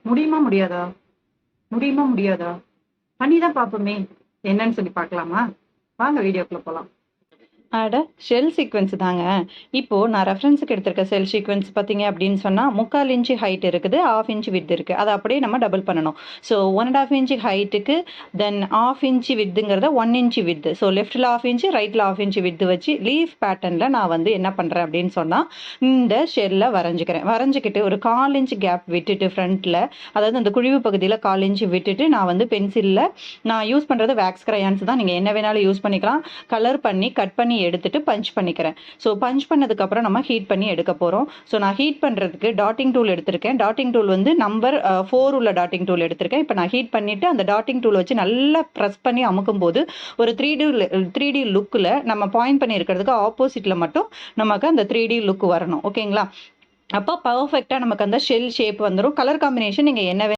முடியுமா முடியாதா? முடியுமா முடியாதா? பண்ணி தான் பார்ப்போமே! என்னன்னு சொல்லி பார்க்கலாமா? வாங்க வீடியோக்குள்ள போலாம். அட ஷெல் சீக்வென்ஸ் தாங்க. இப்போ நான் ரெஃபரன்ஸுக்கு எடுத்திருக்க ஷெல் சீக்வென்ஸ் பார்த்தீங்க அப்படின்னு சொன்னா, 3/4 இன்ச் ஹைட் இருக்குது, 1/2 இன்ச் விட்த் இருக்கு. அத அப்படியே நம்ம டபுள் பண்ணணும். ஸோ 1 1/2 இன்ச் ஹைட்டுக்கு, தென் 1/2 இன்ச் விட்த்ங்கிறத 1 இன்ச் விட்த். ஸோ லெஃப்ட்ல 1/2 இன்ச், ரைட்ல 1/2 இன்ச் விட்த் வச்சு லீஃப் பேட்டர்ன்ல நான் வந்து என்ன பண்றேன் அப்படின்னு சொன்னா, இந்த ஷெல்ல வரைஞ்சுக்கிறேன். வரைஞ்சுக்கிட்டு ஒரு 1/4 இன்ச் கேப் விட்டுட்டு ஃப்ரண்ட்ல, அதாவது அந்த குழிவு பகுதியில 1/4 இன்ச் விட்டுட்டு நான் வந்து பென்சில்ல நான் யூஸ் பண்றது வேக்ஸ் கிரையான்ஸ் தான். நீங்க என்ன வேணாலும் யூஸ் பண்ணிக்கலாம். கலர் பண்ணி, கட் பண்ணி எடுத்துட்டு பஞ்ச் பண்ணிக்கிறேன். ஸோ பஞ்ச் பண்ணதுக்கப்புறம் நம்ம ஹீட் பண்ணி எடுக்க போகிறோம். ஸோ நான் ஹீட் பண்ணுறதுக்கு டாட்டிங் டூல் எடுத்திருக்கேன். டாட்டிங் டூல் வந்து நம்பர் 4 உள்ள டாட்டிங் டூல் எடுத்திருக்கேன். இப்போ நான் ஹீட் பண்ணிவிட்டு அந்த டாட்டிங் டூல் வச்சு நல்லா ப்ரெஸ் பண்ணி அமுக்கும் போது ஒரு 3D லுக்கில் நம்ம பாயிண்ட் பண்ணி இருக்கிறதுக்கு ஆப்போசிட்டில் மட்டும் நமக்கு அந்த 3D லுக் வரணும். ஓகேங்களா? அப்போ பர்ஃபெக்டாக நமக்கு அந்த ஷெல் ஷேப் வந்துடும். கலர் காம்பினேஷன் நீங்கள் என்ன